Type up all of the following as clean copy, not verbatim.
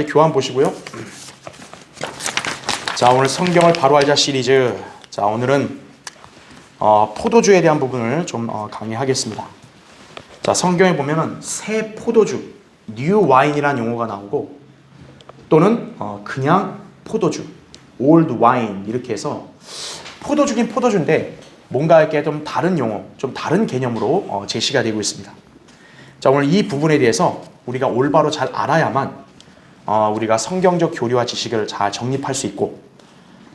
교환 보시고요. 자, 오늘 성경을 바로 알자 시리즈. 자, 오늘은 포도주에 대한 부분을 좀 강의하겠습니다. 자, 성경에 보면은 새 포도주, 뉴 와인이라는 용어가 나오고, 또는 그냥 포도주, 올드 와인 이렇게 해서 포도주긴 포도주인데 뭔가 이렇게 좀 다른 용어, 좀 다른 개념으로 제시가 되고 있습니다. 자, 오늘 이 부분에 대해서 우리가 올바로 잘 알아야만 우리가 성경적 교리와 지식을 잘 정립할 수 있고,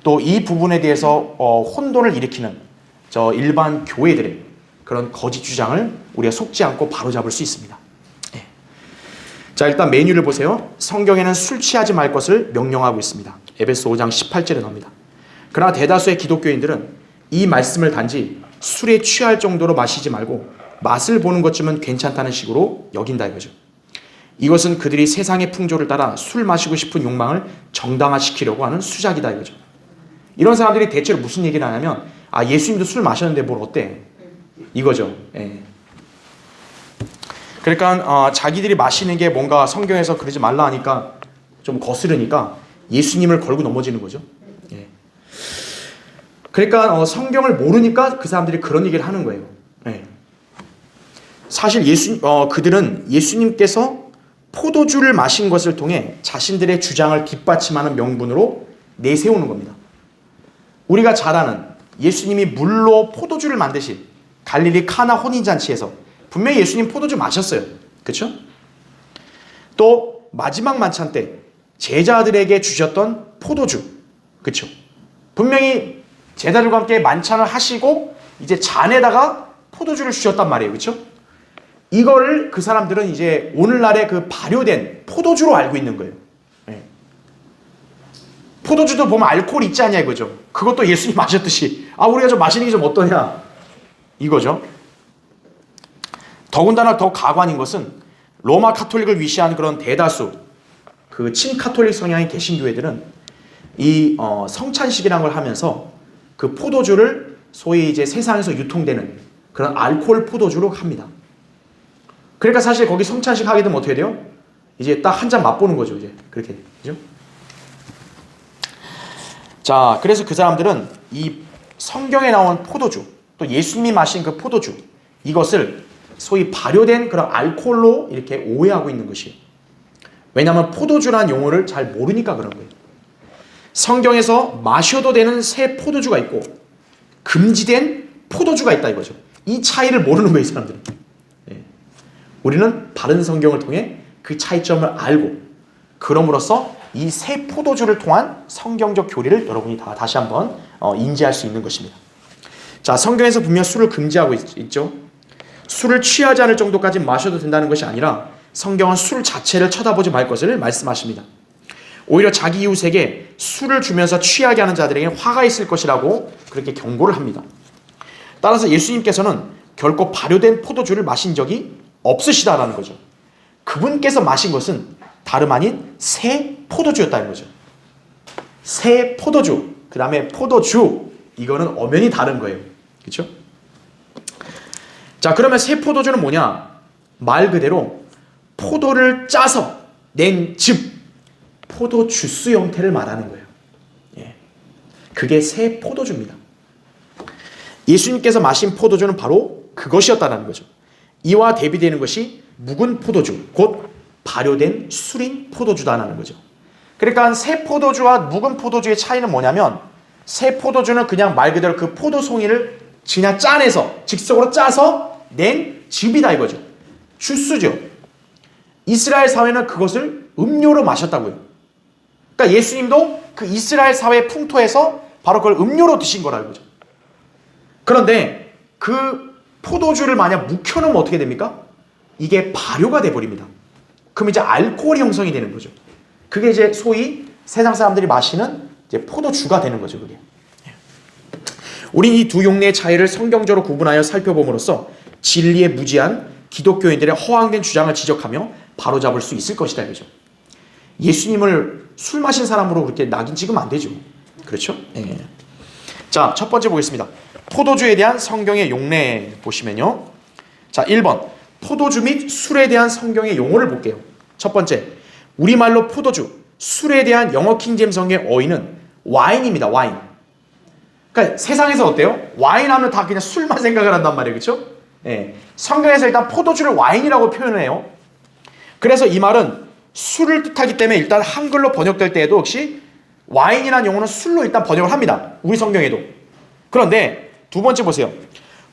또 이 부분에 대해서 혼돈을 일으키는 저 일반 교회들의 그런 거짓 주장을 우리가 속지 않고 바로잡을 수 있습니다. 예. 자, 일단 메뉴를 보세요. 성경에는 술 취하지 말 것을 명령하고 있습니다. 에베소 5장 18절에 나옵니다. 그러나 대다수의 기독교인들은 이 말씀을 단지 술에 취할 정도로 마시지 말고 맛을 보는 것쯤은 괜찮다는 식으로 여긴다 이거죠. 이것은 그들이 세상의 풍조를 따라 술 마시고 싶은 욕망을 정당화시키려고 하는 수작이다 이거죠. 이런 사람들이 대체로 무슨 얘기를 하냐면, 예수님도 술 마셨는데 뭘 어때? 이거죠. 예. 그러니까 자기들이 마시는 게 뭔가 성경에서 그러지 말라 하니까 좀 거스르니까 예수님을 걸고 넘어지는 거죠. 예. 그러니까 성경을 모르니까 그 사람들이 그런 얘기를 하는 거예요. 예. 사실 그들은 예수님께서 포도주를 마신 것을 통해 자신들의 주장을 뒷받침하는 명분으로 내세우는 겁니다. 우리가 잘 아는 예수님이 물로 포도주를 만드신 갈릴리 카나 혼인잔치에서 분명히 예수님 포도주 마셨어요. 그렇죠? 또 마지막 만찬 때 제자들에게 주셨던 포도주, 그렇죠? 분명히 제자들과 함께 만찬을 하시고 이제 잔에다가 포도주를 주셨단 말이에요. 그렇죠? 이거를 그 사람들은 이제 오늘날의 그 발효된 포도주로 알고 있는 거예요. 네. 포도주도 보면 알코올 있지 않냐 이거죠. 그것도 예수님 마셨듯이 우리가 좀 마시는 게 좀 어떠냐 이거죠. 더군다나 더 가관인 것은 로마 카톨릭을 위시한 그런 대다수 그 친카톨릭 성향의 개신교회들은 이 성찬식이라는 걸 하면서 그 포도주를 소위 이제 세상에서 유통되는 그런 알코올 포도주로 합니다. 그러니까 사실 거기 성찬식 하게 되면 어떻게 돼요? 이제 딱 한 잔 맛보는 거죠. 이제 그렇게 그죠? 자, 그래서 그 사람들은 이 성경에 나온 포도주, 또 예수님이 마신 그 포도주, 이것을 소위 발효된 그런 알코올로 이렇게 오해하고 있는 것이에요. 왜냐하면 포도주라는 용어를 잘 모르니까 그런 거예요. 성경에서 마셔도 되는 새 포도주가 있고 금지된 포도주가 있다 이거죠. 이 차이를 모르는 거예요, 이 사람들은. 우리는 바른 성경을 통해 그 차이점을 알고, 그럼으로써 이 새 포도주를 통한 성경적 교리를 여러분이 다시 한번 인지할 수 있는 것입니다. 자, 성경에서 분명 술을 금지하고 있죠. 술을 취하지 않을 정도까지 마셔도 된다는 것이 아니라 성경은 술 자체를 쳐다보지 말 것을 말씀하십니다. 오히려 자기 이웃에게 술을 주면서 취하게 하는 자들에게 화가 있을 것이라고 그렇게 경고를 합니다. 따라서 예수님께서는 결코 발효된 포도주를 마신 적이 없으시다라는 거죠. 그분께서 마신 것은 다름 아닌 새 포도주였다는 거죠. 새 포도주, 그 다음에 포도주, 이거는 엄연히 다른 거예요. 그렇죠? 자, 그러면 새 포도주는 뭐냐? 말 그대로 포도를 짜서 낸 즙, 포도 주스 형태를 말하는 거예요. 예. 그게 새 포도주입니다. 예수님께서 마신 포도주는 바로 그것이었다는 거죠. 이와 대비되는 것이 묵은 포도주, 곧 발효된 술인 포도주다라는 거죠. 그러니까 새 포도주와 묵은 포도주의 차이는 뭐냐면, 새 포도주는 그냥 말 그대로 그 포도송이를 그냥 짜내서 즉석으로 짜서 낸 즙이다 이거죠. 주스죠. 이스라엘 사회는 그것을 음료로 마셨다고요. 그러니까 예수님도 그 이스라엘 사회 풍토에서 바로 그걸 음료로 드신 거라 이거죠. 그런데 그 포도주를 만약 묵혀놓으면 어떻게 됩니까? 이게 발효가 돼버립니다. 그럼 이제 알코올 형성이 되는 거죠. 그게 이제 소위 세상 사람들이 마시는 이제 포도주가 되는 거죠, 그게. 우린 이 두 용례의 차이를 성경적으로 구분하여 살펴봄으로써 진리에 무지한 기독교인들의 허황된 주장을 지적하며 바로잡을 수 있을 것이다, 이거죠. 예수님을 술 마신 사람으로 그렇게 낙인 찍으면 안 되죠. 그렇죠? 예. 자, 첫 번째 보겠습니다. 포도주에 대한 성경의 용례 보시면요. 자, 1번. 포도주 및 술에 대한 성경의 용어를 볼게요. 첫 번째, 우리말로 포도주, 술에 대한 영어 킹제임성의 어휘는 와인입니다. 와인. 그러니까 세상에서 어때요? 와인 하면 다 그냥 술만 생각을 한단 말이에요. 그렇죠? 예. 성경에서 일단 포도주를 와인이라고 표현해요. 그래서 이 말은 술을 뜻하기 때문에 일단 한글로 번역될 때에도 역시 와인이라는 용어는 술로 일단 번역을 합니다. 우리 성경에도. 그런데 두 번째 보세요.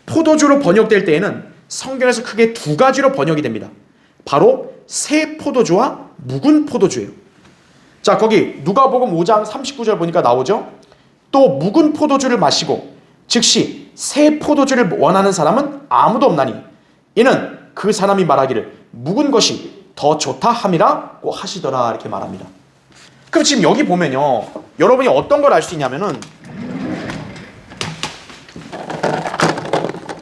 포도주로 번역될 때에는 성경에서 크게 두 가지로 번역이 됩니다. 바로 새 포도주와 묵은 포도주예요. 자, 거기 누가복음 5장 39절 보니까 나오죠. 또 묵은 포도주를 마시고 즉시 새 포도주를 원하는 사람은 아무도 없나니 이는 그 사람이 말하기를 묵은 것이 더 좋다 함이라고 하시더라 이렇게 말합니다. 그럼 지금 여기 보면요, 여러분이 어떤 걸 알 수 있냐면은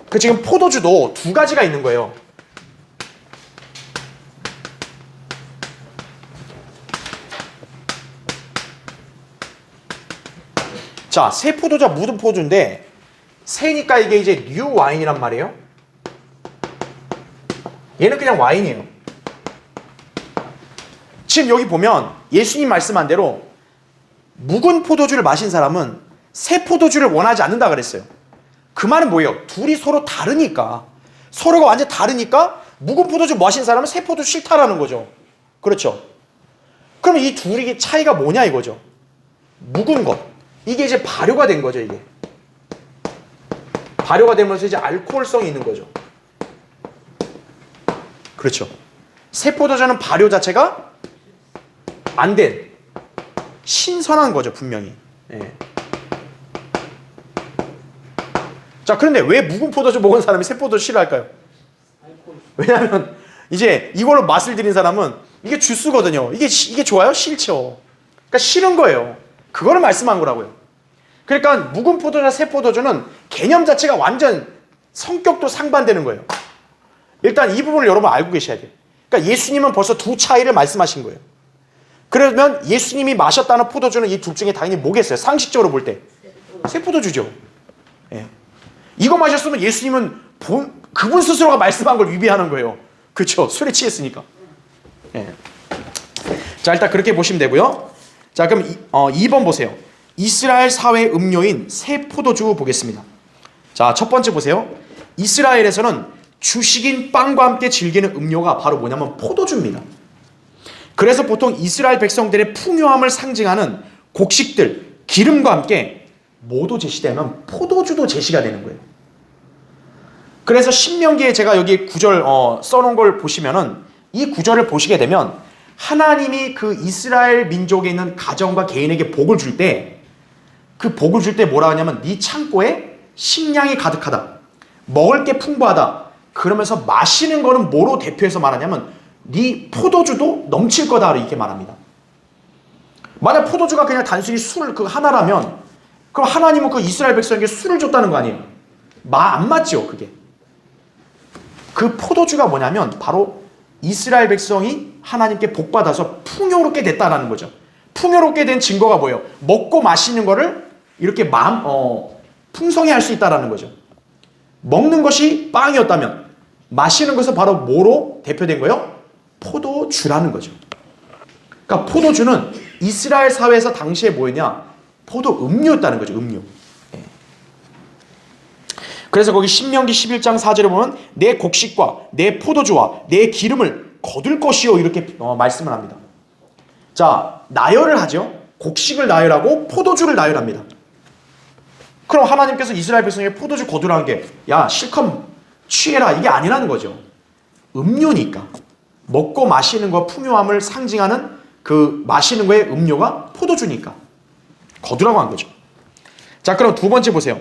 그 지금 포도주도 두 가지가 있는 거예요. 자, 새 포도주와 묵은 포도주인데 새니까 이게 이제 뉴 와인이란 말이에요. 얘는 그냥 와인이에요. 지금 여기 보면 예수님 말씀한 대로 묵은 포도주를 마신 사람은 새 포도주를 원하지 않는다 그랬어요. 그 말은 뭐예요? 둘이 서로 다르니까, 서로가 완전 다르니까 묵은 포도주 마신 사람은 새 포도주 싫다라는 거죠. 그렇죠? 그럼 이 둘이 차이가 뭐냐 이거죠. 묵은 것, 이게 이제 발효가 된 거죠. 이게 발효가 되면서 이제 알코올성이 있는 거죠. 그렇죠? 새 포도주는 발효 자체가 안 된 신선한 거죠, 분명히. 예. 자, 그런데 왜 묵은 포도주 먹은 사람이 새 포도주 싫어할까요? 왜냐하면 이제 이걸로 맛을 들인 사람은 이게 주스거든요. 이게 좋아요? 싫죠. 그러니까 싫은 거예요. 그거를 말씀한 거라고요. 그러니까 묵은 포도주나 새 포도주는 개념 자체가 완전 성격도 상반되는 거예요. 일단 이 부분을 여러분 알고 계셔야 돼요. 그러니까 예수님은 벌써 두 차이를 말씀하신 거예요. 그러면 예수님이 마셨다는 포도주는 이 둘 중에 당연히 뭐겠어요? 상식적으로 볼 때 새 포도주죠. 예. 이거 마셨으면 예수님은 그분 스스로가 말씀한 걸 위배하는 거예요. 그렇죠? 술에 취했으니까. 예. 자, 일단 그렇게 보시면 되고요. 자, 그럼 2번 보세요. 이스라엘 사회 음료인 새 포도주 보겠습니다. 자, 첫 번째 보세요. 이스라엘에서는 주식인 빵과 함께 즐기는 음료가 바로 뭐냐면 포도주입니다. 그래서 보통 이스라엘 백성들의 풍요함을 상징하는 곡식들, 기름과 함께 뭐도 제시되면 포도주도 제시가 되는 거예요. 그래서 신명기에 제가 여기 구절 써놓은 걸 보시면은 이 구절을 보시게 되면 하나님이 그 이스라엘 민족에 있는 가정과 개인에게 복을 줄 때 그 복을 줄 때 뭐라 하냐면 네 창고에 식량이 가득하다, 먹을 게 풍부하다, 그러면서 마시는 거는 뭐로 대표해서 말하냐면 네 포도주도 넘칠 거다 이렇게 말합니다. 만약 포도주가 그냥 단순히 술 그 하나라면 그럼 하나님은 그 이스라엘 백성에게 술을 줬다는 거 아니에요? 안 맞죠 그게. 그 포도주가 뭐냐면 바로 이스라엘 백성이 하나님께 복받아서 풍요롭게 됐다라는 거죠. 풍요롭게 된 증거가 뭐예요? 먹고 마시는 거를 이렇게 풍성히 할 수 있다라는 거죠. 먹는 것이 빵이었다면 마시는 것은 바로 뭐로 대표된 거예요? 포도주라는 거죠. 그러니까 포도주는 이스라엘 사회에서 당시에 뭐였냐? 포도 음료였다는 거죠. 음료. 예. 그래서 거기 신명기 11장 4절에 보면 내 곡식과 내 포도주와 내 기름을 거둘 것이요 이렇게 말씀을 합니다. 자, 나열을 하죠. 곡식을 나열하고 포도주를 나열합니다. 그럼 하나님께서 이스라엘 백성에게 포도주 거두라는 게 야 실컷 취해라 이게 아니라는 거죠. 음료니까 먹고 마시는 거 풍요함을 상징하는 그 마시는 거의 음료가 포도주니까 거두라고 한 거죠. 자, 그럼 두 번째 보세요.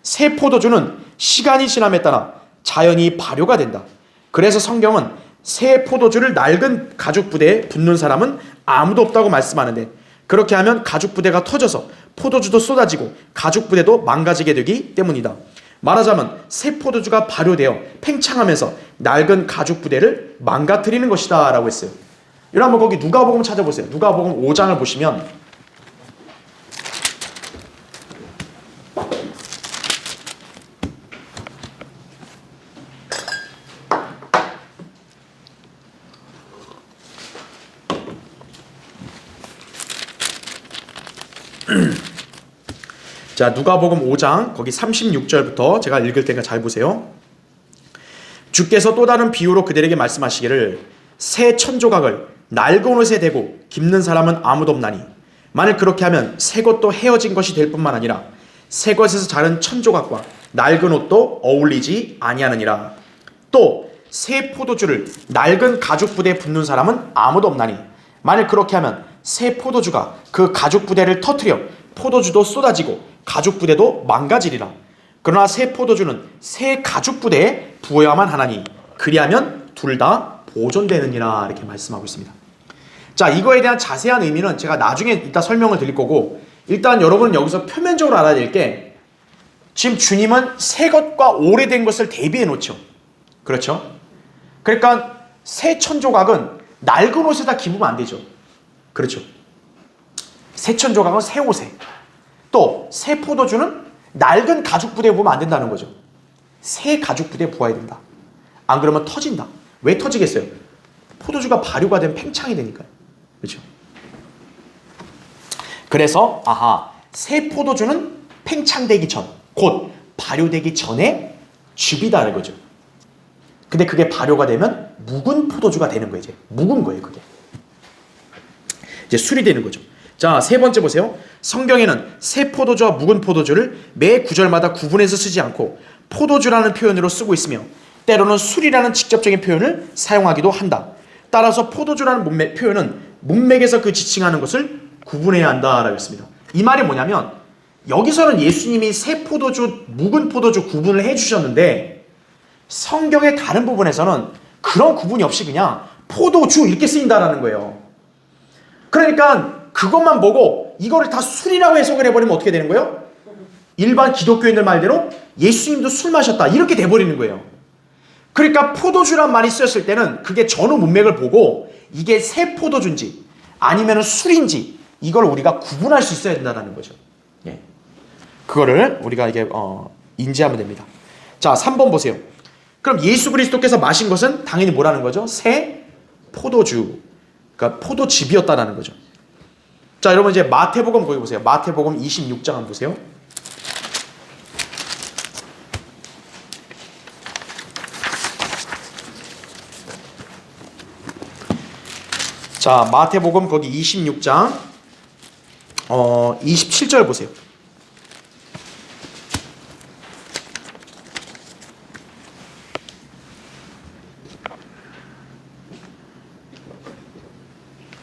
새 포도주는 시간이 지남에 따라 자연히 발효가 된다. 그래서 성경은 새 포도주를 낡은 가죽 부대에 붓는 사람은 아무도 없다고 말씀하는데 그렇게 하면 가죽 부대가 터져서 포도주도 쏟아지고 가죽 부대도 망가지게 되기 때문이다. 말하자면 새 포도주가 발효되어 팽창하면서 낡은 가죽 부대를 망가뜨리는 것이다 라고 했어요. 여러분 한번 거기 누가복음 찾아보세요. 누가복음 5장을 보시면 자, 누가복음 5장 거기 36절부터 제가 읽을 테니까 잘 보세요. 주께서 또 다른 비유로 그들에게 말씀하시기를 새 천조각을 낡은 옷에 대고 깁는 사람은 아무도 없나니 만일 그렇게 하면 새 것도 헤어진 것이 될 뿐만 아니라 새 것에서 자른 천조각과 낡은 옷도 어울리지 아니하느니라. 또 새 포도주를 낡은 가죽 부대에 붓는 사람은 아무도 없나니 만일 그렇게 하면 새 포도주가 그 가죽 부대를 터뜨려 포도주도 쏟아지고 가죽 부대도 망가지리라. 그러나 새 포도주는 새 가죽 부대에 부어야만 하나니 그리하면 둘 다 보존되느니라. 이렇게 말씀하고 있습니다. 자, 이거에 대한 자세한 의미는 제가 나중에 이따 설명을 드릴 거고, 일단 여러분은 여기서 표면적으로 알아야 될 게, 지금 주님은 새 것과 오래된 것을 대비해 놓죠. 그렇죠? 그러니까 새 천조각은 낡은 옷에다 기부면 안 되죠. 그렇죠? 새 천조각은 새 옷에, 또 새 포도주는 낡은 가죽 부대에 부으면 안 된다는 거죠. 새 가죽 부대에 부어야 된다. 안 그러면 터진다. 왜 터지겠어요? 포도주가 발효가 되면 팽창이 되니까요. 그렇죠? 그래서 새 포도주는 팽창되기 전, 곧 발효되기 전에 줍이다는 거죠. 근데 그게 발효가 되면 묵은 포도주가 되는 거예요. 이제 묵은 거예요. 그게 이제 술이 되는 거죠. 자, 세 번째 보세요. 성경에는 새 포도주와 묵은 포도주를 매 구절마다 구분해서 쓰지 않고 포도주라는 표현으로 쓰고 있으며 때로는 술이라는 직접적인 표현을 사용하기도 한다. 따라서 포도주라는 표현은 문맥에서 그 지칭하는 것을 구분해야 한다라고 했습니다. 이 말이 뭐냐면 여기서는 예수님이 새 포도주, 묵은 포도주 구분을 해주셨는데 성경의 다른 부분에서는 그런 구분이 없이 그냥 포도주 이렇게 쓰인다라는 거예요. 그러니까 그것만 보고 이거를 다 술이라고 해석을 해버리면 어떻게 되는 거예요? 일반 기독교인들 말대로 예수님도 술 마셨다 이렇게 돼버리는 거예요. 그러니까 포도주란 말이 쓰였을 때는 그게 전후 문맥을 보고 이게 새 포도주인지 아니면 술인지 이걸 우리가 구분할 수 있어야 된다는 거죠. 예. 그거를 우리가 이게 인지하면 됩니다. 자, 3번 보세요. 그럼 예수 그리스도께서 마신 것은 당연히 뭐라는 거죠? 새 포도주, 그러니까 포도즙이었다라는 거죠. 자, 여러분 이제 마태복음 거기 보세요. 마태복음 26장 한번 보세요. 자, 마태복음 거기 26장 27절 보세요.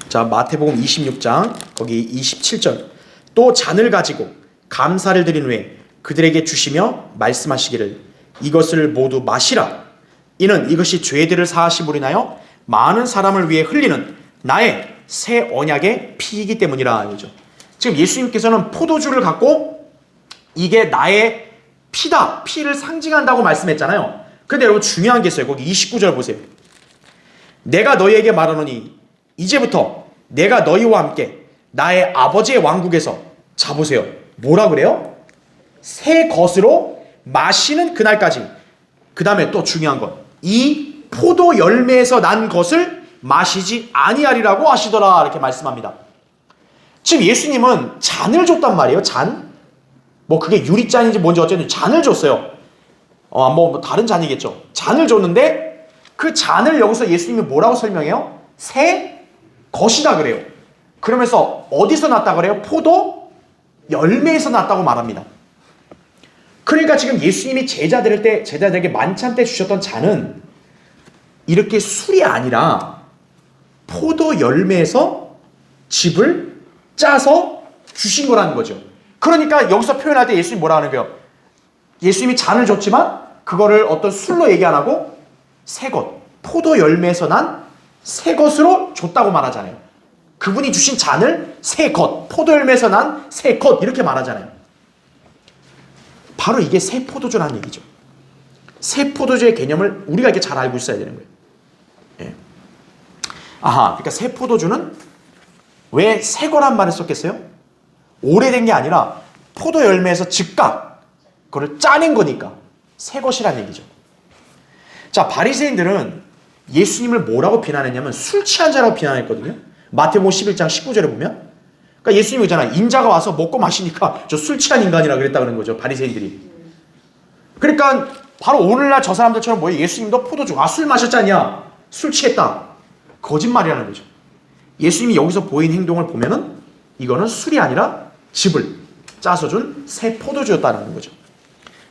자, 마태복음 26장 거기 27절. 또 잔을 가지고 감사를 드린 후에 그들에게 주시며 말씀하시기를 이것을 모두 마시라. 이는 이것이 죄들을 사하심으로 인하여 많은 사람을 위해 흘리는 나의 새 언약의 피이기 때문이라. 이거죠. 지금 예수님께서는 포도주를 갖고 이게 나의 피다, 피를 상징한다고 말씀했잖아요. 근데 여러분 중요한 게 있어요. 거기 29절 보세요. 내가 너희에게 말하노니 이제부터 내가 너희와 함께 나의 아버지의 왕국에서 자 보세요. 뭐라 그래요? 새 것으로 마시는 그날까지. 그 다음에 또 중요한 건 이 포도 열매에서 난 것을 마시지 아니하리라고 하시더라. 이렇게 말씀합니다. 지금 예수님은 잔을 줬단 말이에요. 잔. 뭐 그게 유리잔인지 뭔지 어쨌든 잔을 줬어요. 뭐 다른 잔이겠죠. 잔을 줬는데 그 잔을 여기서 예수님이 뭐라고 설명해요? 새 것이다 그래요. 그러면서 어디서 났다 그래요? 포도 열매에서 났다고 말합니다. 그러니까 지금 예수님이 제자들에게 만찬 때 주셨던 잔은 이렇게 술이 아니라 포도 열매에서 즙을 짜서 주신 거라는 거죠. 그러니까 여기서 표현할 때 예수님이 뭐라 하는 거예요? 예수님이 잔을 줬지만 그거를 어떤 술로 얘기 안 하고 새 것, 포도 열매에서 난 새 것으로 줬다고 말하잖아요. 그분이 주신 잔을 새 것, 포도 열매에서 난 새 것 이렇게 말하잖아요. 바로 이게 새 포도주라는 얘기죠. 새 포도주의 개념을 우리가 이렇게 잘 알고 있어야 되는 거예요. 예. 그러니까 새 포도주는 왜 새 거란 말을 썼겠어요? 오래된 게 아니라 포도 열매에서 즉각 그걸 짜낸 거니까 새 것이란 얘기죠. 자, 바리새인들은 예수님을 뭐라고 비난했냐면 술 취한 자라고 비난했거든요. 마태복음 11장 19절에 보면 그러니까 예수님이 그러잖아요. 인자가 와서 먹고 마시니까 저 술 취한 인간이라 그랬다 그런 거죠. 바리새인들이. 그러니까 바로 오늘날 저 사람들처럼 뭐예요? 예수님도 포도주, 술 마셨잖냐? 술 취했다. 거짓말이라는 거죠. 예수님이 여기서 보인 행동을 보면은 이거는 술이 아니라 즙을 짜서 준 새 포도주였다는 거죠.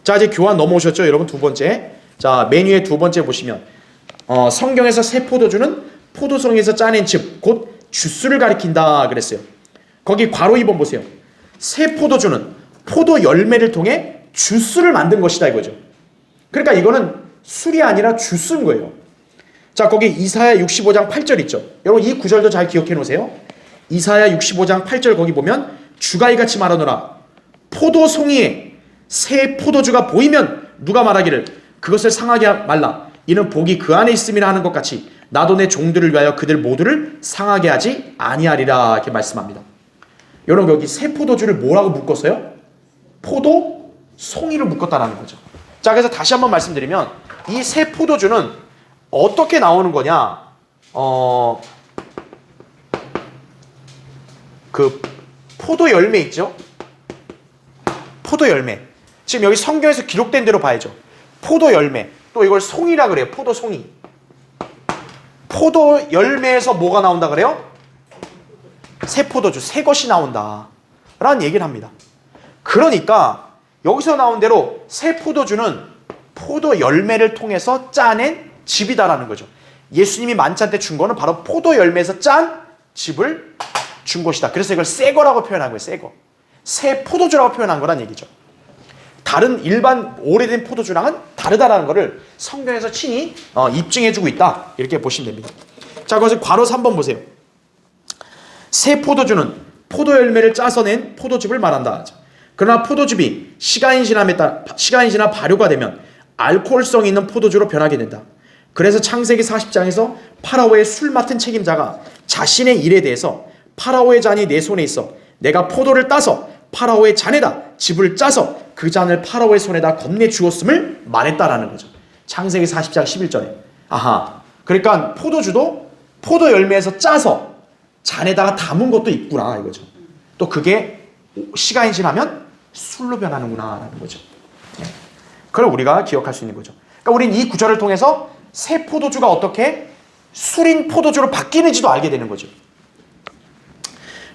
자, 이제 교환 넘어오셨죠? 여러분 두 번째. 자, 메뉴의 두 번째 보시면 성경에서 새 포도주는 포도송에서 짜낸 즙, 곧 주스를 가리킨다 그랬어요. 거기 괄호 2번 보세요. 새 포도주는 포도 열매를 통해 주스를 만든 것이다 이거죠. 그러니까 이거는 술이 아니라 주스인 거예요. 자, 거기 이사야 65장 8절 있죠. 여러분 이 구절도 잘 기억해 놓으세요. 이사야 65장 8절 거기 보면 주가 이같이 말하노라. 포도송이에 새 포도주가 보이면 누가 말하기를 그것을 상하게 말라. 이는 복이 그 안에 있음이라 하는 것 같이 나도 내 종들을 위하여 그들 모두를 상하게 하지 아니하리라 이렇게 말씀합니다. 여러분 여기 새 포도주를 뭐라고 묶었어요? 포도 송이를 묶었다라는 거죠. 자, 그래서 다시 한번 말씀드리면 이 새 포도주는 어떻게 나오는 거냐? 그 포도 열매 있죠? 포도 열매. 지금 여기 성경에서 기록된 대로 봐야죠. 포도 열매. 또 이걸 송이라 그래요. 포도 송이. 포도 열매에서 뭐가 나온다 그래요? 새 포도주, 새 것이 나온다 라는 얘기를 합니다. 그러니까 여기서 나온 대로 새 포도주는 포도 열매를 통해서 짜낸 즙이다라는 거죠. 예수님이 만찬 때 준 거는 바로 포도 열매에서 짠 즙을 준 것이다. 그래서 이걸 새 거라고 표현한 거예요. 새 거. 새 포도주라고 표현한 거란 얘기죠. 다른 일반 오래된 포도주랑은 다르다라는 것을 성경에서 친히 입증해주고 있다. 이렇게 보시면 됩니다. 자, 그것을 괄호 3번 보세요. 새 포도주는 포도 열매를 짜서 낸 포도즙을 말한다. 그러나 포도즙이 시간이 지나 발효가 되면 알코올성 있는 포도주로 변하게 된다. 그래서 창세기 40장에서 파라오의 술 맡은 책임자가 자신의 일에 대해서 파라오의 잔이 내 손에 있어 내가 포도를 따서 파라오의 잔에다 즙을 짜서 그 잔을 파라오의 손에다 건네주었음을 말했다라는 거죠. 창세기 40장 11절에. 아하. 그러니까 포도주도 포도 열매에서 짜서 잔에다가 담은 것도 있구나 이거죠. 또 그게 시간이 지나면 술로 변하는구나 라는 거죠. 그걸 우리가 기억할 수 있는 거죠. 그러니까 우리는 이 구절을 통해서 새 포도주가 어떻게 술인 포도주로 바뀌는지도 알게 되는 거죠.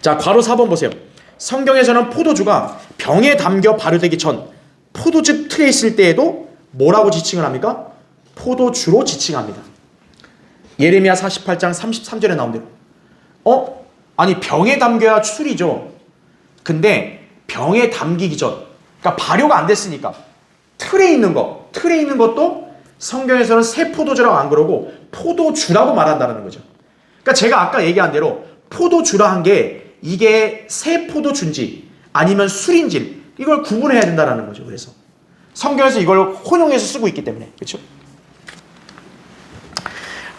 자, 괄호 4번 보세요. 성경에서는 포도주가 병에 담겨 발효되기 전 포도즙 틀에 있을 때에도 뭐라고 지칭을 합니까? 포도주로 지칭합니다. 예레미야 48장 33절에 나온 대로. 아니 병에 담겨야 술이죠. 근데 병에 담기기 전, 그러니까 발효가 안 됐으니까 틀에 있는 것도 성경에서는 새 포도주라고 안 그러고 포도주라고 말한다는 거죠. 그러니까 제가 아까 얘기한 대로 포도주라 한 게 이게 새 포도주인지 아니면 술인지 이걸 구분해야 된다는 거죠. 그래서 성경에서 이걸 혼용해서 쓰고 있기 때문에. 그렇죠?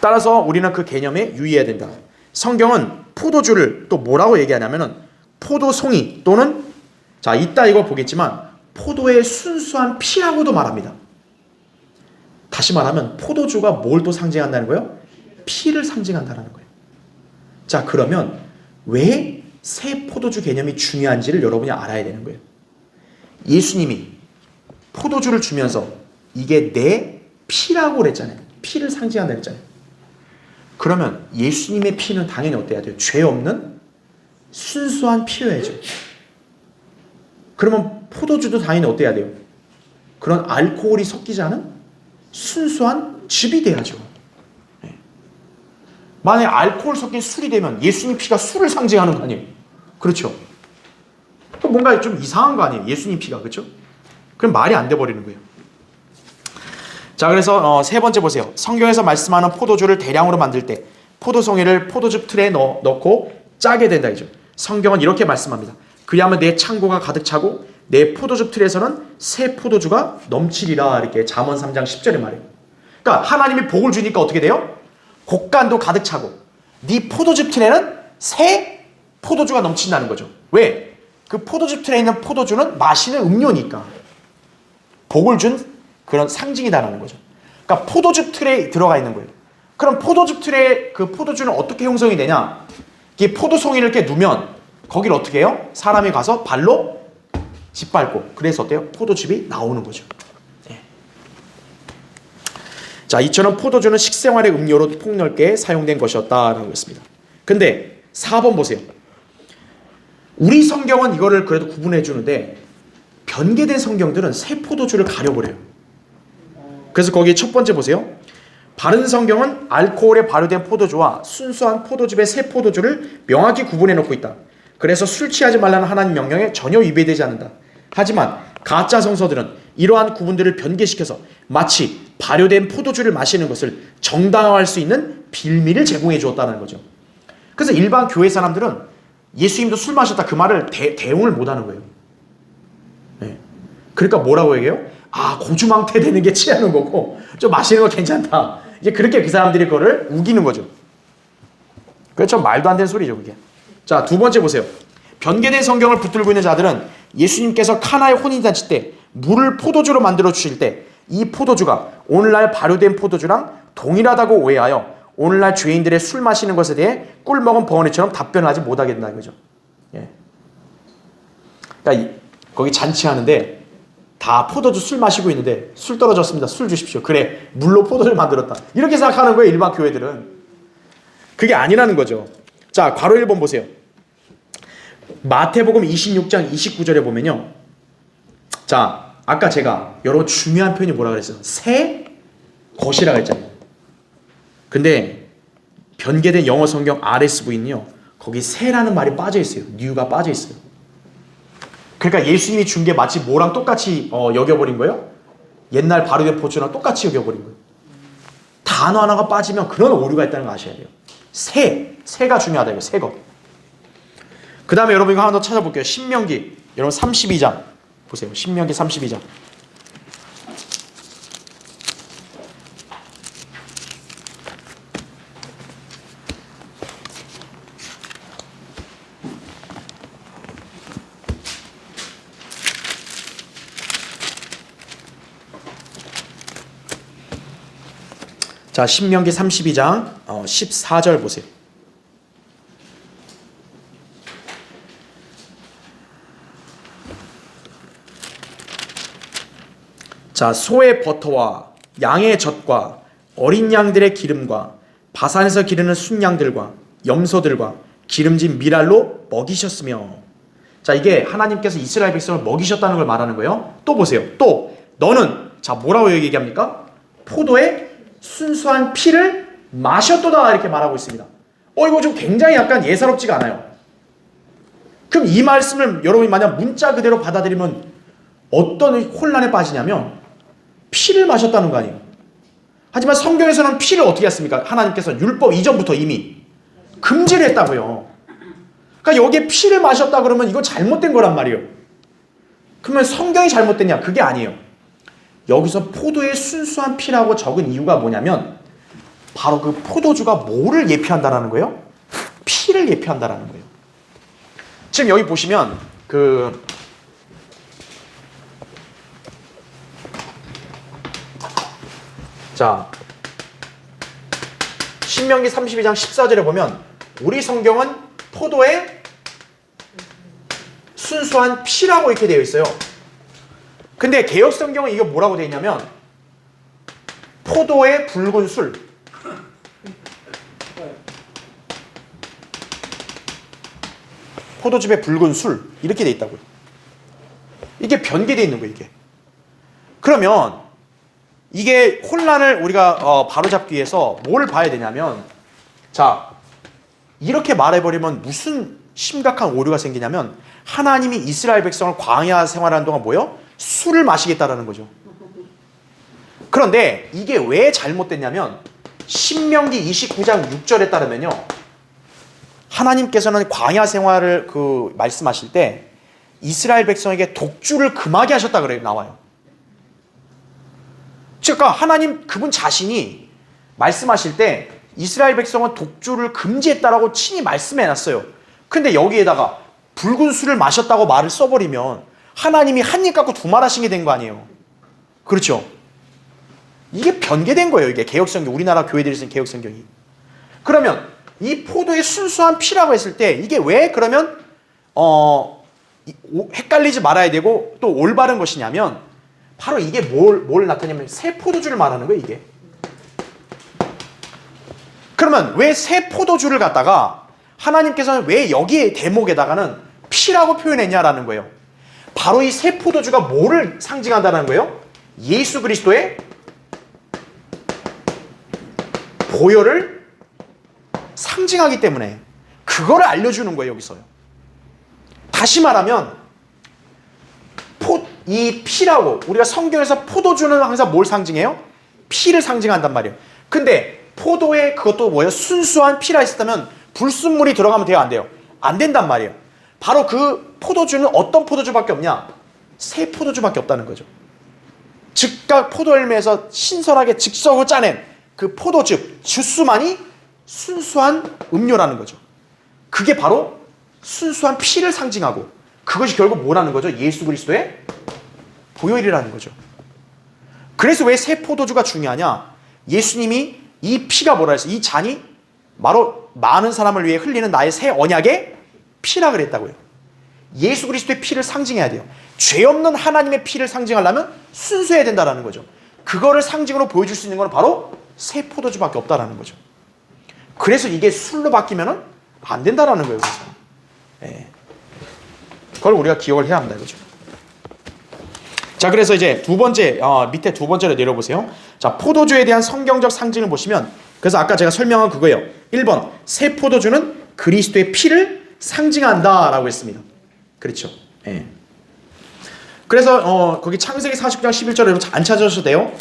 따라서 우리는 그 개념에 유의해야 된다. 성경은 포도주를 또 뭐라고 얘기하냐면은 포도송이 또는 자 이따 이거 보겠지만 포도의 순수한 피라고도 말합니다. 다시 말하면 포도주가 뭘 또 상징한다는 거예요? 피를 상징한다는 거예요. 자, 그러면 왜 새 포도주 개념이 중요한지를 여러분이 알아야 되는 거예요. 예수님이 포도주를 주면서 이게 내 피라고 그랬잖아요. 피를 상징한다 그랬잖아요. 그러면 예수님의 피는 당연히 어때야 돼요? 죄 없는 순수한 피여야죠. 그러면 포도주도 당연히 어때야 돼요? 그런 알코올이 섞이지 않은 순수한 즙이 돼야죠. 만약에 알코올 섞인 술이 되면 예수님 피가 술을 상징하는 거 아니에요? 그렇죠? 뭔가 좀 이상한 거 아니에요? 예수님 피가. 그렇죠? 그럼 말이 안 돼 버리는 거예요. 자, 그래서 세 번째 보세요. 성경에서 말씀하는 포도주를 대량으로 만들 때 포도송이를 포도즙 틀에 넣고 짜게 된다 이죠. 성경은 이렇게 말씀합니다. 그리하면 내 창고가 가득 차고 내 포도즙 틀에서는 새 포도주가 넘치리라. 이렇게 잠언 3장 10절에 말해요. 그러니까 하나님이 복을 주니까 어떻게 돼요? 곡간도 가득 차고 네 포도즙 틀에는 새 포도주가 넘친다는 거죠. 왜? 그 포도즙 틀에 있는 포도주는 마시는 음료니까 복을 준 그런 상징이다라는 거죠. 그러니까 포도즙 틀에 들어가 있는 거예요. 그럼 포도즙 틀에 그 포도주는 어떻게 형성이 되냐? 이 포도송이를 이렇게 누면 거기를 어떻게 해요? 사람이 가서 발로 짓밟고, 그래서 어때요? 포도즙이 나오는 거죠. 네. 자, 이처럼 포도주는 식생활의 음료로 폭넓게 사용된 것이었다라고 했습니다. 근데 4번 보세요. 우리 성경은 이거를 그래도 구분해 주는데 변개된 성경들은 새 포도주를 가려버려요. 그래서 거기 첫 번째 보세요. 바른 성경은 알코올에 발효된 포도주와 순수한 포도즙의 새 포도주를 명확히 구분해 놓고 있다. 그래서 술 취하지 말라는 하나님 명령에 전혀 위배되지 않는다. 하지만 가짜 성서들은 이러한 구분들을 변개시켜서 마치 발효된 포도주를 마시는 것을 정당화할 수 있는 빌미를 제공해 주었다는 거죠. 그래서 일반 교회 사람들은 예수님도 술 마셨다 그 말을 대응을 못하는 거예요. 네. 그러니까 뭐라고 얘기해요? 아, 고주망태 되는 게 취하는 거고 좀 마시는 거 괜찮다. 이제 그렇게 그 사람들이 그거를 우기는 거죠. 그렇죠? 말도 안 되는 소리죠 그게. 자, 두 번째 보세요. 변개된 성경을 붙들고 있는 자들은 예수님께서 카나의 혼인잔치 때 물을 포도주로 만들어 주실 때 이 포도주가 오늘날 발효된 포도주랑 동일하다고 오해하여 오늘날 죄인들의 술 마시는 것에 대해 꿀 먹은 벙어리처럼 답변을 하지 못하게 된다는 거죠. 예. 그러니까 거기 잔치하는데 다 포도주 술 마시고 있는데 술 떨어졌습니다. 술 주십시오. 그래, 물로 포도주를 만들었다. 이렇게 생각하는 거예요, 일반 교회들은. 그게 아니라는 거죠. 자, 괄호 1번 보세요. 마태복음 26장 29절에 보면요. 자, 아까 제가 여러 중요한 표현이 뭐라 그랬어요? 새 것이라고 했잖아요. 근데 변개된 영어 성경 RSV는요. 거기 새라는 말이 빠져 있어요. new가 빠져 있어요. 그러니까 예수님이 준 게 마치 뭐랑 똑같이 여겨버린 거예요? 옛날 발효된 포도주랑 똑같이 여겨버린 거예요. 단어 하나가 빠지면 그런 오류가 있다는 거 아셔야 돼요. 새가 중요하다 이거 새 것. 그 다음에 여러분 이거 하나 더 찾아볼게요. 신명기 여러분 32장 보세요. 신명기 32장. 자, 신명기 32장 14절 보세요. 자, 소의 버터와 양의 젖과 어린 양들의 기름과 바산에서 기르는 순양들과 염소들과 기름진 미랄로 먹이셨으며. 자, 이게 하나님께서 이스라엘 백성을 먹이셨다는 걸 말하는 거예요. 또 보세요. 또 너는 자 뭐라고 얘기합니까? 포도의 순수한 피를 마셨도다 이렇게 말하고 있습니다. 이거 좀 굉장히 약간 예사롭지가 않아요. 그럼 이 말씀을 여러분이 만약 문자 그대로 받아들이면 어떤 혼란에 빠지냐면 피를 마셨다는 거 아니에요. 하지만 성경에서는 피를 어떻게 했습니까? 하나님께서 율법 이전부터 이미 금지를 했다고요. 그러니까 여기에 피를 마셨다 그러면 이거 잘못된 거란 말이에요. 그러면 성경이 잘못됐냐? 그게 아니에요. 여기서 포도의 순수한 피라고 적은 이유가 뭐냐면 바로 그 포도주가 뭐를 예표한다라는 거예요? 피를 예표한다라는 거예요. 지금 여기 보시면 자, 신명기 32장 14절에 보면 우리 성경은 포도의 순수한 피라고 이렇게 되어 있어요. 근데 개역 성경은 이게 뭐라고 되어 있냐면 포도의 붉은 술. 포도즙의 붉은 술 이렇게 되어 있다고요. 이게 변개되어 있는 거예요, 이게. 그러면 이게 혼란을 우리가 바로잡기 위해서 뭘 봐야 되냐면 자, 이렇게 말해버리면 무슨 심각한 오류가 생기냐면 하나님이 이스라엘 백성을 광야 생활하는 동안 뭐요? 술을 마시겠다라는 거죠. 그런데 이게 왜 잘못됐냐면 신명기 29장 6절에 따르면요. 하나님께서는 광야 생활을 말씀하실 때 이스라엘 백성에게 독주를 금하게 하셨다 그래요. 나와요. 그러니까 하나님 그분 자신이 말씀하실 때 이스라엘 백성은 독주를 금지했다라고 친히 말씀해놨어요. 근데 여기에다가 붉은 술을 마셨다고 말을 써버리면 하나님이 한 입 갖고 두 말 하시게 된 거 아니에요. 그렇죠? 이게 변개된 거예요. 이게 개역성경, 우리나라 교회들이 쓴 개역성경이. 그러면 이 포도의 순수한 피라고 했을 때 이게 왜 그러면 헷갈리지 말아야 되고 또 올바른 것이냐면 바로 이게 뭘 나타내냐면 새 포도주를 말하는 거예요, 이게. 그러면 왜 새 포도주를 갖다가 하나님께서는 왜 여기에 대목에다가는 피라고 표현했냐라는 거예요. 바로 이 새 포도주가 뭐를 상징한다는 거예요? 예수 그리스도의 보혈을 상징하기 때문에 그거를 알려주는 거예요, 여기서요. 다시 말하면 이 피라고, 우리가 성경에서 포도주는 항상 뭘 상징해요? 피를 상징한단 말이에요. 근데 포도에 그것도 뭐예요? 순수한 피라 했었다면 불순물이 들어가면 돼요, 안 돼요? 안 된단 말이에요. 바로 그 포도주는 어떤 포도주밖에 없냐? 새 포도주밖에 없다는 거죠. 즉각 포도열매에서 신선하게 즉석으로 짜낸 그 포도즙, 주스만이 순수한 음료라는 거죠. 그게 바로 순수한 피를 상징하고 그것이 결국 뭐라는 거죠? 예수 그리스도의 보혈이라는 거죠. 그래서 왜 새 포도주가 중요하냐? 예수님이 이 피가 뭐라 했어요? 이 잔이 바로 많은 사람을 위해 흘리는 나의 새 언약의 피라 그랬다고요. 예수 그리스도의 피를 상징해야 돼요. 죄 없는 하나님의 피를 상징하려면 순수해야 된다는 거죠. 그거를 상징으로 보여줄 수 있는 건 바로 새 포도주밖에 없다라는 거죠. 그래서 이게 술로 바뀌면은 안 된다라는 거예요. 그래서. 예. 그걸 우리가 기억을 해야 합니다. 그죠? 자, 그래서 이제 두 번째, 밑에 두 번째로 내려보세요. 자, 포도주에 대한 성경적 상징을 보시면, 그래서 아까 제가 설명한 그거예요. 1번, 새 포도주는 그리스도의 피를 상징한다라고 했습니다. 그렇죠. 예. 그래서 거기 창세기 49장 11절에 여러분 안 찾으셔도 돼요.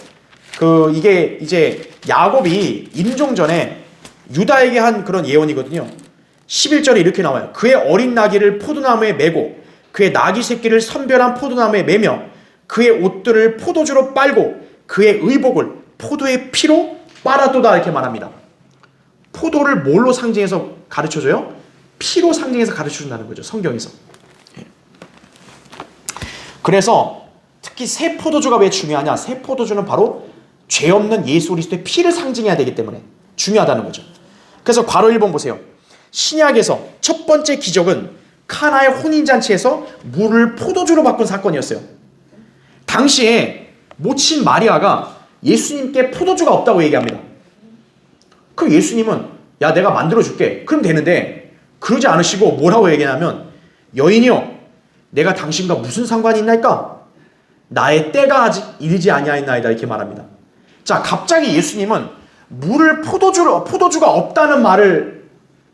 이게 이제 야곱이 임종 전에 유다에게 한 그런 예언이거든요. 11절에 이렇게 나와요. 그의 어린 나귀를 포도나무에 메고 그의 나귀 새끼를 선별한 포도나무에 매며 그의 옷들을 포도주로 빨고 그의 의복을 포도의 피로 빨아도다 이렇게 말합니다. 포도를 뭘로 상징해서 가르쳐줘요? 피로 상징해서 가르쳐준다는 거죠. 성경에서. 그래서 특히 새 포도주가 왜 중요하냐? 새 포도주는 바로 죄 없는 예수 그리스도의 피를 상징해야 되기 때문에 중요하다는 거죠. 그래서 괄호 1번 보세요. 신약에서 첫 번째 기적은 카나의 혼인잔치에서 물을 포도주로 바꾼 사건이었어요. 당시에 모친 마리아가 예수님께 포도주가 없다고 얘기합니다. 그럼 예수님은 야 내가 만들어줄게. 그럼 되는데 그러지 않으시고 뭐라고 얘기하냐면 여인이여 내가 당신과 무슨 상관이 있나이까? 나의 때가 아직 이르지 아니하였나이다 이렇게 말합니다. 자, 갑자기 예수님은 물을 포도주가 없다는 말을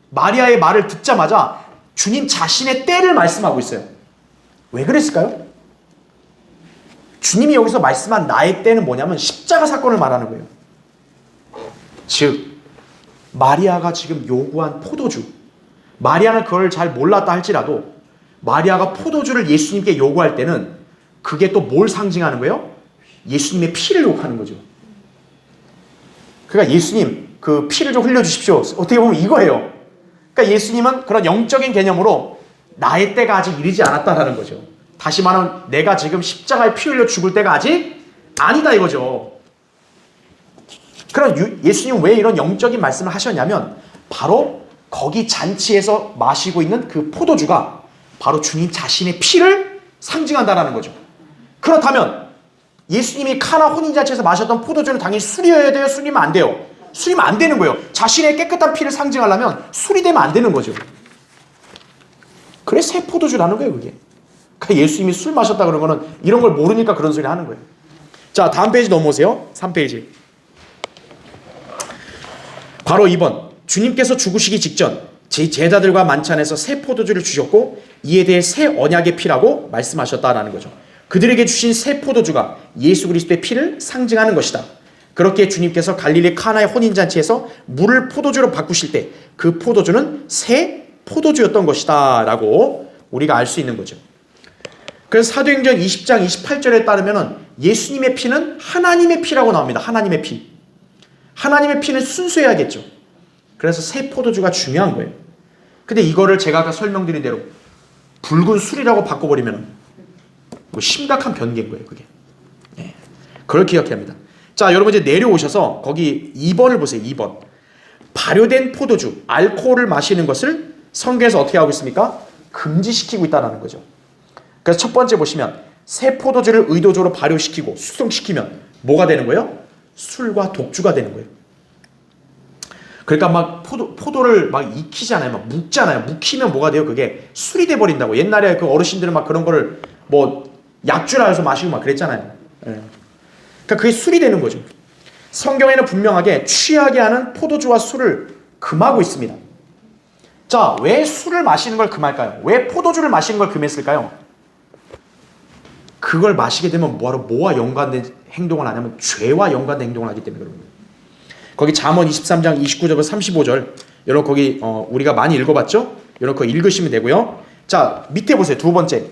마리아의 말을 듣자마자 주님 자신의 때를 말씀하고 있어요. 왜 그랬을까요? 주님이 여기서 말씀한 나의 때는 뭐냐면 십자가 사건을 말하는 거예요. 즉 마리아가 지금 요구한 포도주, 마리아는 그걸 잘 몰랐다 할지라도 마리아가 포도주를 예수님께 요구할 때는 그게 또 뭘 상징하는 거예요? 예수님의 피를 요구하는 거죠. 그러니까 예수님 그 피를 좀 흘려주십시오. 어떻게 보면 이거예요. 그러니까 예수님은 그런 영적인 개념으로 나의 때가 아직 이르지 않았다라는 거죠. 다시 말하면 내가 지금 십자가에 피 흘려 죽을 때가 아직 아니다 이거죠. 그럼 예수님은 왜 이런 영적인 말씀을 하셨냐면 바로 거기 잔치에서 마시고 있는 그 포도주가 바로 주님 자신의 피를 상징한다라는 거죠. 그렇다면 예수님이 카나 혼인잔치에서 마셨던 포도주는 당연히 술이어야 돼요? 술이면 안 돼요? 술이면 안 되는 거예요. 자신의 깨끗한 피를 상징하려면 술이 되면 안 되는 거죠. 그래서 새 포도주라는 거예요, 그게. 그러니까 예수님이 술 마셨다 그런 거는 이런 걸 모르니까 그런 소리 하는 거예요. 자, 다음 페이지 넘어오세요. 3페이지. 바로 2번. 주님께서 죽으시기 직전 제 제자들과 만찬에서 새 포도주를 주셨고 이에 대해 새 언약의 피라고 말씀하셨다라는 거죠. 그들에게 주신 새 포도주가 예수 그리스도의 피를 상징하는 것이다. 그렇게 주님께서 갈릴리 카나의 혼인잔치에서 물을 포도주로 바꾸실 때 그 포도주는 새 포도주였던 것이다 라고 우리가 알 수 있는 거죠. 그래서 사도행전 20장 28절에 따르면 예수님의 피는 하나님의 피라고 나옵니다. 하나님의 피. 하나님의 피는 순수해야겠죠. 그래서 새 포도주가 중요한 거예요. 근데 이거를 제가 아까 설명드린 대로 붉은 술이라고 바꿔버리면 뭐 심각한 변개인 거예요. 그게. 네. 그걸 기억해야 합니다. 자, 여러분 이제 내려오셔서 거기 2번을 보세요. 2번. 발효된 포도주, 알코올을 마시는 것을 성경에서 어떻게 하고 있습니까? 금지시키고 있다는 거죠. 그래서 첫 번째 보시면 새 포도주를 의도적으로 발효시키고 숙성시키면 뭐가 되는 거예요? 술과 독주가 되는 거예요. 그러니까 막 포도를 막 익히잖아요. 막 묵잖아요. 묵히면 뭐가 돼요? 그게 술이 돼 버린다고. 옛날에 그 어르신들은 막 그런 거를 뭐 약주라 해서 마시고 막 그랬잖아요. 예. 그러니까 그게 술이 되는 거죠. 성경에는 분명하게 취하게 하는 포도주와 술을 금하고 있습니다. 자, 왜 술을 마시는 걸 금할까요? 왜 포도주를 마시는 걸 금했을까요? 그걸 마시게 되면 뭐와 연관된 행동을 하냐면 죄와 연관된 행동을 하기 때문에 그런 거예요. 거기 잠언 23장 29절과 35절 여러분 거기 우리가 많이 읽어봤죠? 여러분 그거 읽으시면 되고요. 자, 밑에 보세요. 두 번째,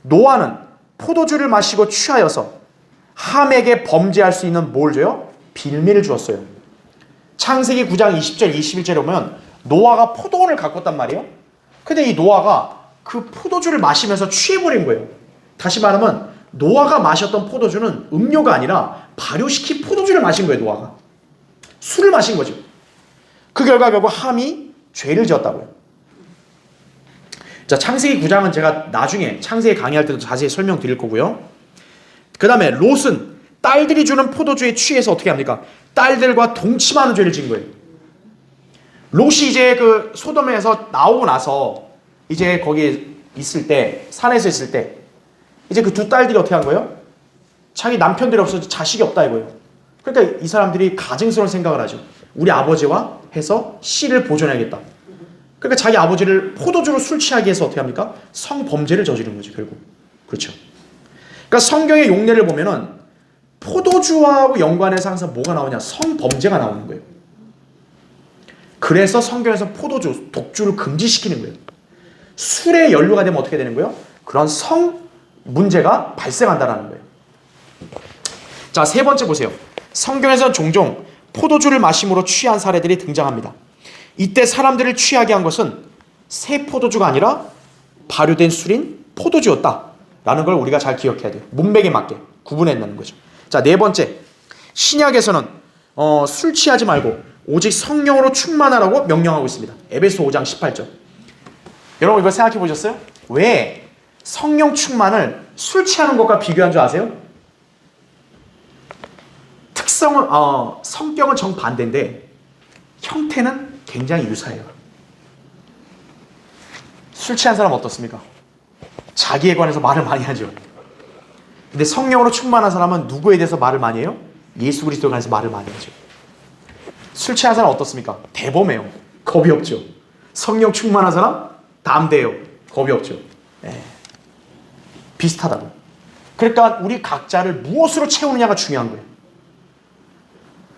노아는 포도주를 마시고 취하여서 함에게 범죄할 수 있는 뭘 줘요? 빌미를 주었어요. 창세기 9장 20절 21절에 보면 노아가 포도원을 가꿨단 말이에요. 근데 이 노아가 그 포도주를 마시면서 취해버린 거예요. 다시 말하면 노아가 마셨던 포도주는 음료가 아니라 발효시킨 포도주를 마신 거예요. 노아가 술을 마신 거죠. 그 결과 결국 함이 죄를 지었다고요. 자, 창세기 9장은 제가 나중에 창세기 강의할 때도 자세히 설명드릴 거고요. 그 다음에 롯은 딸들이 주는 포도주에 취해서 어떻게 합니까? 딸들과 동침하는 죄를 지은 거예요. 롯이 이제 그 소돔에서 나오고 나서 이제 거기에 있을 때, 산에서 있을 때 이제 그 두 딸들이 어떻게 한 거예요? 자기 남편들이 없어서 자식이 없다 이거예요. 그러니까 이 사람들이 가증스러운 생각을 하죠. 우리 아버지와 해서 씨를 보존해야겠다. 그러니까 자기 아버지를 포도주로 술 취하게 해서 어떻게 합니까? 성범죄를 저지른 거죠, 결국. 그렇죠. 그러니까 성경의 용례를 보면은 포도주하고 연관해서 항상 뭐가 나오냐? 성범죄가 나오는 거예요. 그래서 성경에서 포도주, 독주를 금지시키는 거예요. 술에 연루가 되면 어떻게 되는 거예요? 그런 성 문제가 발생한다는 거예요. 자, 세 번째 보세요. 성경에서는 종종 포도주를 마심으로 취한 사례들이 등장합니다. 이때 사람들을 취하게 한 것은 새 포도주가 아니라 발효된 술인 포도주였다라는 걸 우리가 잘 기억해야 돼요. 문맥에 맞게 구분해내는 거죠. 자, 네 번째, 신약에서는 술 취하지 말고 오직 성령으로 충만하라고 명령하고 있습니다. 에베소 5장 18절. 여러분 이거 생각해 보셨어요? 왜 성령 충만을 술 취하는 것과 비교한 줄 아세요? 특성은 성격은 정반대인데 형태는 굉장히 유사해요. 술 취한 사람 어떻습니까? 자기에 관해서 말을 많이 하죠. 근데 성령으로 충만한 사람은 누구에 대해서 말을 많이 해요? 예수 그리스도에 관해서 말을 많이 하죠. 술 취한 사람 어떻습니까? 대범해요. 겁이 없죠. 성령 충만한 사람 담대해요. 겁이 없죠. 네. 비슷하다고. 그러니까 우리 각자를 무엇으로 채우느냐가 중요한 거예요.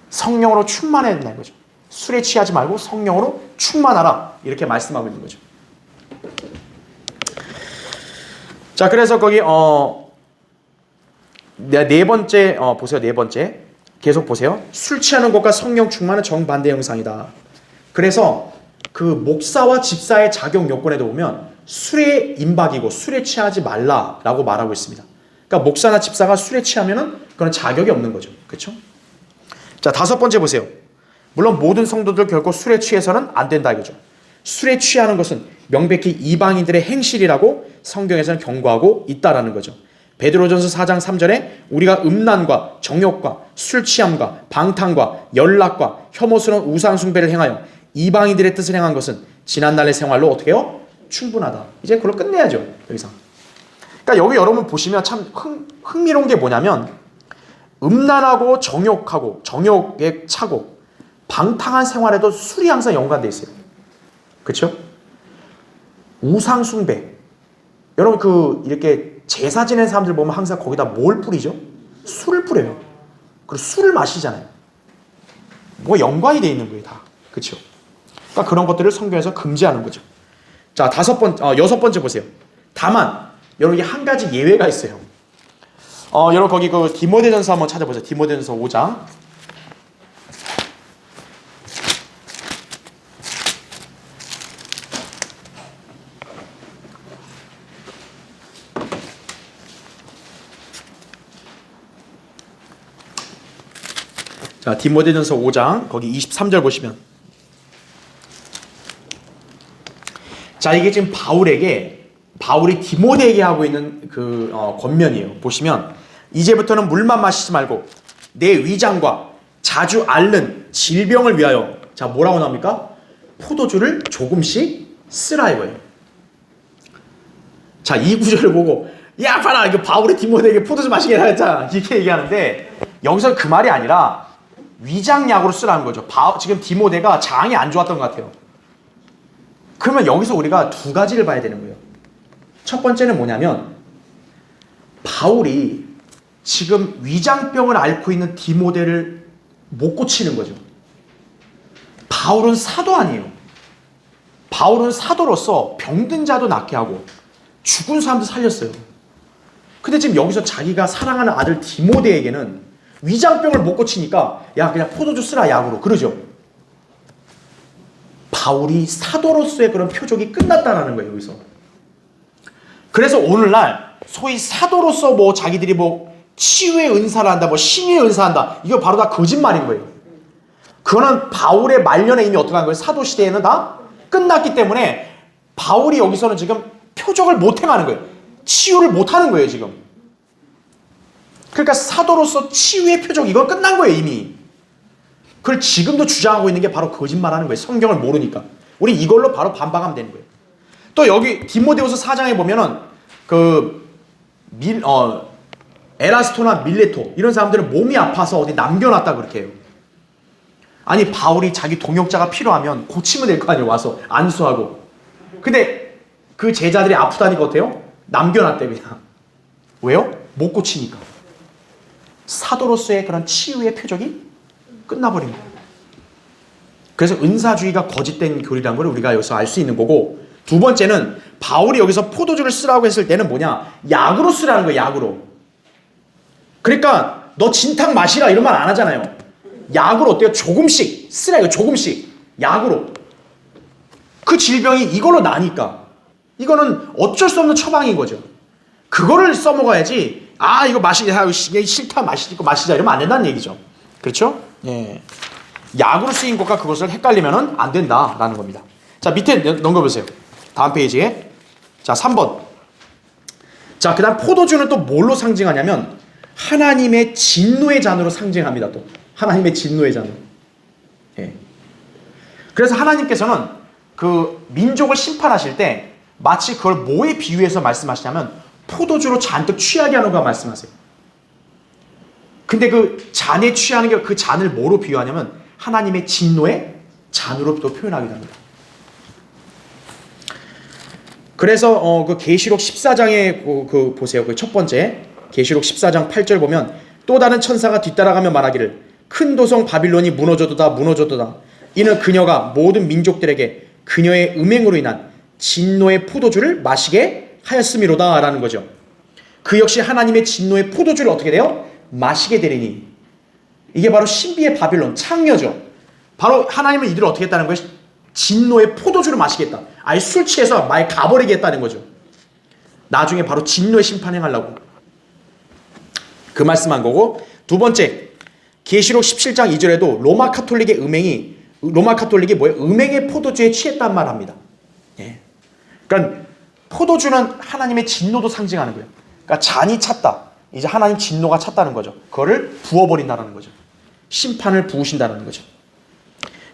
성령으로 충만해야 된다는 거죠. 술에 취하지 말고 성령으로 충만하라 이렇게 말씀하고 있는 거죠. 자, 그래서 거기 네 번째 보세요. 네 번째 계속 보세요. 술 취하는 것과 성령 충만은 정반대 형상이다. 그래서 그 목사와 집사의 자격 요건에도 보면 술에 임박이고 술에 취하지 말라라고 말하고 있습니다. 그러니까 목사나 집사가 술에 취하면은 그건 자격이 없는 거죠. 그렇죠? 자, 다섯 번째 보세요. 물론 모든 성도들 결코 술에 취해서는 안 된다 이거죠. 술에 취하는 것은 명백히 이방인들의 행실이라고 성경에서는 경고하고 있다라는 거죠. 베드로전서 4장 3절에 우리가 음란과 정욕과 술 취함과 방탕과 연락과 혐오스러운 우상 숭배를 행하여 이방인들의 뜻을 행한 것은 지난날의 생활로 어떻게 해요? 충분하다. 이제 그걸로 끝내야죠. 여기서. 그러니까 여기 여러분 보시면 참 흥미로운 게 뭐냐면 음란하고 정욕하고 정욕에 차고 방탕한 생활에도 술이 항상 연관되어 있어요. 그렇죠? 우상 숭배. 여러분 이렇게 제사 지낸 사람들 보면 항상 거기다 뭘 뿌리죠? 술을 뿌려요. 그리고 술을 마시잖아요. 뭐 연관이 되어 있는 거예요, 다. 그렇죠? 그러니까 그런 것들을 성경에서 금지하는 거죠. 자, 여섯 번째 보세요. 다만 여러분 이게 한 가지 예외가 있어요. 여러분 거기 그 디모데전서 한번 찾아보세요. 디모데전서 5장. 자, 디모데전서 5장 거기 23절 보시면 자, 이게 지금 바울이 디모데에게 하고 있는 그 권면이에요. 보시면 이제부터는 물만 마시지 말고 내 위장과 자주 앓는 질병을 위하여, 자, 뭐라고 나옵니까? 포도주를 조금씩 쓰라 이거예요. 자, 이 구절을 보고 야, 봐라, 이거 바울이 디모데에게 포도주 마시게 하랬잖아, 이렇게 얘기하는데, 여기서 그 말이 아니라 위장약으로 쓰라는 거죠. 지금 디모데가 장이 안 좋았던 것 같아요. 그러면 여기서 우리가 두 가지를 봐야 되는 거예요. 첫 번째는 뭐냐면, 바울이 지금 위장병을 앓고 있는 디모데를 못 고치는 거죠. 바울은 사도 아니에요. 바울은 사도로서 병든 자도 낫게 하고 죽은 사람도 살렸어요. 근데 지금 여기서 자기가 사랑하는 아들 디모데에게는 위장병을 못 고치니까 야, 그냥 포도주 쓰라, 약으로, 그러죠. 바울이 사도로서의 그런 표적이 끝났다라는 거예요, 여기서. 그래서 오늘날 소위 사도로서 뭐 자기들이 뭐 치유의 은사를 한다, 뭐 신의 은사한다, 이거 바로 다 거짓말인 거예요. 그거는 바울의 말년에 이미 어떻게 한 거예요? 사도 시대에는 다 끝났기 때문에 바울이 여기서는 지금 표적을 못 행하는 거예요. 치유를 못 하는 거예요, 지금. 그러니까 사도로서 치유의 표적, 이건 끝난 거예요, 이미. 그걸 지금도 주장하고 있는 게 바로 거짓말하는 거예요. 성경을 모르니까. 우리 이걸로 바로 반박하면 되는 거예요. 또 여기 디모데후서 4장에 보면은 에라스토나 밀레토 이런 사람들은 몸이 아파서 어디 남겨놨다 그렇게 해요. 아니, 바울이 자기 동역자가 필요하면 고치면 될 거 아니에요, 와서 안수하고. 근데 그 제자들이 아프다니까 어때요? 남겨놨대, 그냥. 왜요? 못 고치니까. 사도로서의 그런 치유의 표적이 끝나버린 거예요. 그래서 은사주의가 거짓된 교리라는 걸 우리가 여기서 알 수 있는 거고, 두 번째는 바울이 여기서 포도주를 쓰라고 했을 때는 뭐냐? 약으로 쓰라는 거예요, 약으로. 그러니까 너 진탕 마시라 이런 말 안 하잖아요. 약으로 어때요? 조금씩 쓰라, 이거 조금씩. 약으로. 그 질병이 이걸로 나니까. 이거는 어쩔 수 없는 처방인 거죠. 그거를 써먹어야지, 아, 이거 마시자, 싫다, 마시자 이러면 안 된다는 얘기죠. 그렇죠? 예. 약으로 쓰인 것과 그것을 헷갈리면 안 된다라는 겁니다. 자, 밑에 넘겨보세요. 다음 페이지에. 자, 3번. 자, 그 다음 포도주는 또 뭘로 상징하냐면 하나님의 진노의 잔으로 상징합니다. 또 하나님의 진노의 잔으로. 예. 그래서 하나님께서는 그 민족을 심판하실 때 마치 그걸 뭐에 비유해서 말씀하시냐면 포도주로 잔뜩 취하게 하는 거 말씀하세요. 근데 그 잔에 취하는 게, 그 잔을 뭐로 비유하냐면 하나님의 진노의 잔으로 또 표현하기도 합니다. 그래서 그 계시록 14장에 그 보세요. 그 첫 번째 계시록 14장 8절 보면 또 다른 천사가 뒤따라가며 말하기를 큰 도성 바빌론이 무너져도다 무너져도다. 이는 그녀가 모든 민족들에게 그녀의 음행으로 인한 진노의 포도주를 마시게 하였음이로다 라는 거죠. 그 역시 하나님의 진노의 포도주를 어떻게 돼요? 마시게 되리니. 이게 바로 신비의 바빌론, 창녀죠. 바로 하나님은 이들을 어떻게 했다는 거예요? 진노의 포도주를 마시겠다. 아예 술 취해서 말 가버리겠다는 거죠. 나중에 바로 진노의 심판 행하려고. 그 말씀한 거고, 두 번째 계시록 17장 2절에도 로마 카톨릭이 뭐예요? 음행의 포도주에 취했단 말 합니다. 예. 그러니까 포도주는 하나님의 진노도 상징하는 거예요. 그러니까 잔이 찼다. 이제 하나님 진노가 찼다는 거죠. 그거를 부어버린다는 거죠. 심판을 부으신다는 거죠.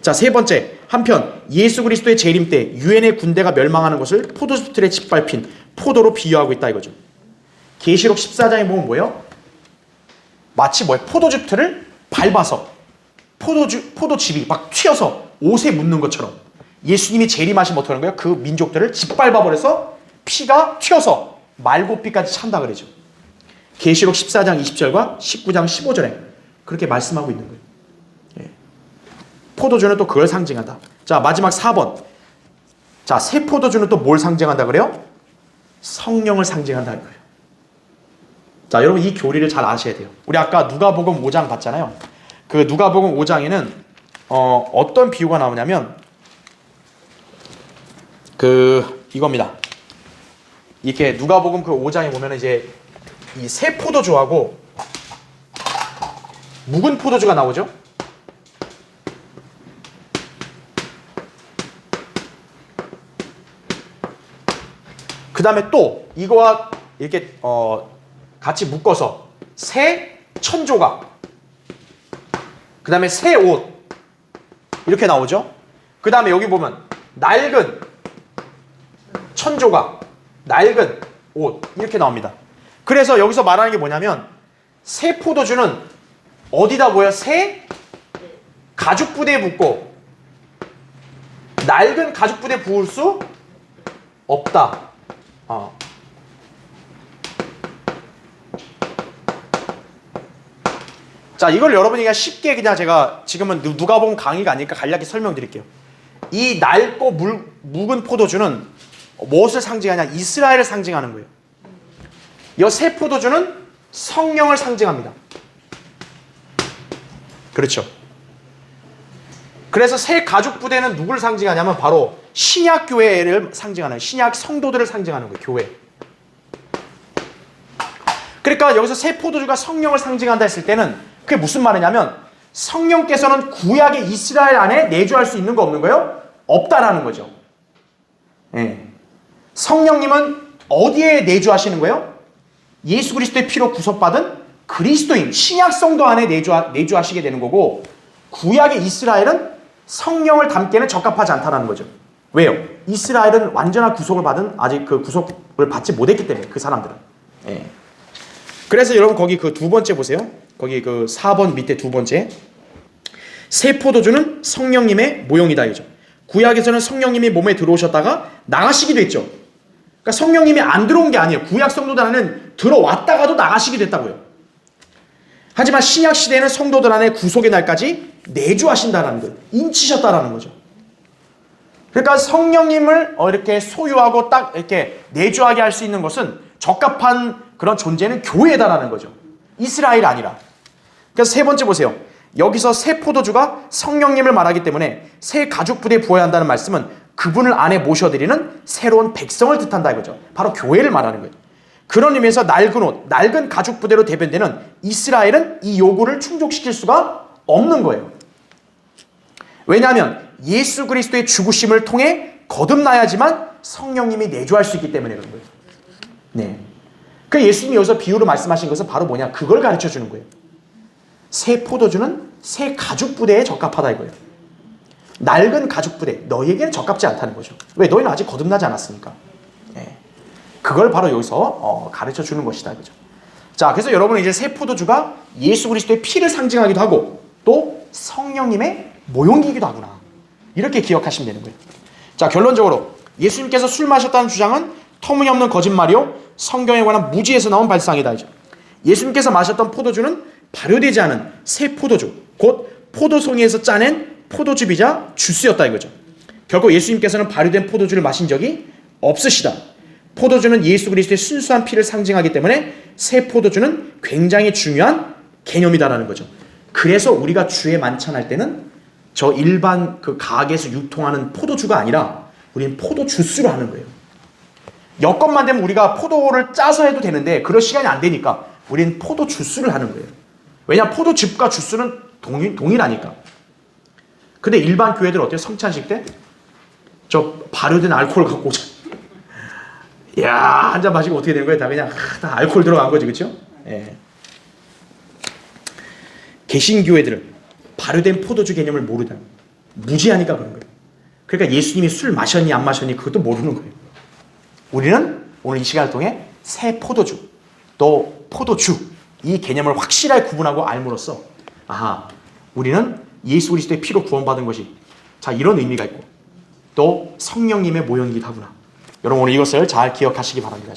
자, 세 번째, 한편 예수 그리스도의 재림 때 유엔의 군대가 멸망하는 것을 포도주 틀에 짓밟힌 포도로 비유하고 있다 이거죠. 계시록 14장에 보면 뭐예요? 마치 뭐예요? 포도주 틀을 밟아서 포도즙이 막 튀어서 옷에 묻는 것처럼 예수님이 재림하시면 어떻게 하는 거예요? 그 민족들을 짓밟아버려서 피가 튀어서 말고피까지 찬다 그러죠. 계시록 14장 20절과 19장 15절에 그렇게 말씀하고 있는 거예요. 예. 포도주는 또 그걸 상징한다. 자, 마지막 4번. 자, 새 포도주는 또 뭘 상징한다 그래요? 성령을 상징한다 거예요. 자, 여러분 이 교리를 잘 아셔야 돼요. 우리 아까 누가복음 5장 봤잖아요. 그 누가복음 5장에는 어떤 비유가 나오냐면 이겁니다. 이렇게 누가복음 그 5장에 보면 이제 이 새 포도주하고 묵은 포도주가 나오죠. 다음에 또 이거와 이렇게 같이 묶어서 새 천조각, 그 다음에 새 옷 이렇게 나오죠. 그 다음에 여기 보면 낡은 천조각, 낡은 옷 이렇게 나옵니다. 그래서 여기서 말하는 게 뭐냐면 새 포도주는 어디다 뭐야? 새 가죽 부대에 붓고 낡은 가죽 부대에 부을 수 없다. 자, 이걸 여러분이 그냥 쉽게 그냥 제가 지금은 누가복음 강의가 아니니까 간략히 설명드릴게요. 이 낡고 묵은 포도주는 무엇을 상징하냐? 이스라엘을 상징하는 거예요. 이 새 포도주는 성령을 상징합니다. 그렇죠. 그래서 새 가죽 부대는 누구를 상징하냐면 바로 신약 교회를 상징하는, 신약 성도들을 상징하는 거예요. 교회. 그러니까 여기서 새 포도주가 성령을 상징한다 했을 때는 그게 무슨 말이냐면 성령께서는 구약의 이스라엘 안에 내주할 수 있는 거 없는 거예요? 없다라는 거죠. 예. 성령님은 어디에 내주하시는 거예요? 예수 그리스도의 피로 구속받은 그리스도인 신약 성도 안에 내주하시게 되는 거고, 구약의 이스라엘은 성령을 담기에는 적합하지 않다는 거죠. 왜요? 이스라엘은 완전한 구속을 받은, 아직 그 구속을 받지 못했기 때문에, 그 사람들은. 예. 그래서 여러분 거기 그 두 번째 보세요. 거기 그 4번 밑에 두 번째. 새 포도주는 성령님의 모형이다 이죠. 구약에서는 성령님이 몸에 들어오셨다가 나가시기도 했죠. 그러니까 성령님이 안 들어온 게 아니에요. 구약 성도들 안에는 들어왔다가도 나가시기도 했다고요. 하지만 신약 시대에는 성도들 안에 구속의 날까지 내주하신다는 거예요. 인치셨다라는 거죠. 그러니까 성령님을 이렇게 소유하고 딱 이렇게 내주하게 할 수 있는 것은 적합한 그런 존재는 교회다라는 거죠. 이스라엘이 아니라. 그래서 세 번째 보세요. 여기서 새 포도주가 성령님을 말하기 때문에 새 가죽 부대에 부어야 한다는 말씀은 그분을 안에 모셔드리는 새로운 백성을 뜻한다 이거죠. 바로 교회를 말하는 거예요. 그런 의미에서 낡은 옷, 낡은 가죽 부대로 대변되는 이스라엘은 이 요구를 충족시킬 수가 없는 거예요. 왜냐하면 예수 그리스도의 죽으심을 통해 거듭나야지만 성령님이 내주할 수 있기 때문에 그런 거예요. 네. 그 예수님이 여기서 비유로 말씀하신 것은 바로 뭐냐? 그걸 가르쳐 주는 거예요. 새 포도주는 새 가죽 부대에 적합하다 이거예요. 낡은 가죽 부대, 너희에게는 적합지 않다는 거죠. 왜? 너희는 아직 거듭나지 않았으니까. 네. 그걸 바로 여기서 가르쳐 주는 것이다 이거죠. 자, 그래서 여러분은 이제 새 포도주가 예수 그리스도의 피를 상징하기도 하고 또 성령님의 모형이기도 하구나. 이렇게 기억하시면 되는 거예요. 자, 결론적으로 예수님께서 술 마셨다는 주장은 터무니없는 거짓말이요, 성경에 관한 무지에서 나온 발상이다 이죠. 예수님께서 마셨던 포도주는 발효되지 않은 새 포도주, 곧 포도송이에서 짜낸 포도즙이자 주스였다 이거죠. 결국 예수님께서는 발효된 포도주를 마신 적이 없으시다. 포도주는 예수 그리스도의 순수한 피를 상징하기 때문에 새 포도주는 굉장히 중요한 개념이다라는 거죠. 그래서 우리가 주에 만찬할 때는 저 일반 그 가게에서 유통하는 포도주가 아니라 우리는 포도 주스로 하는 거예요. 여건만 되면 우리가 포도를 짜서 해도 되는데 그럴 시간이 안 되니까 우리는 포도 주스를 하는 거예요. 왜냐? 포도즙과 주스는 동일하니까. 근데 일반 교회들 어때요? 성찬식 때? 저 발효된 알코올 갖고 오자. 이야, 한 잔 마시고 어떻게 되는 거예요? 다 그냥 다 알코올 들어간 거지, 그렇죠? 예. 개신교회들은 발효된 포도주 개념을 모르다. 무지하니까 그런 거예요. 그러니까 예수님이 술 마셨니 안 마셨니 그것도 모르는 거예요. 우리는 오늘 이 시간을 통해 새 포도주 또 포도주 이 개념을 확실하게 구분하고 알므로써 아하, 우리는 예수 그리스도의 피로 구원받은 것이 자 이런 의미가 있고 또 성령님의 모형이기도 하구나. 여러분 오늘 이것을 잘 기억하시기 바랍니다.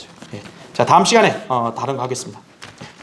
자, 다음 시간에 다른 거 하겠습니다.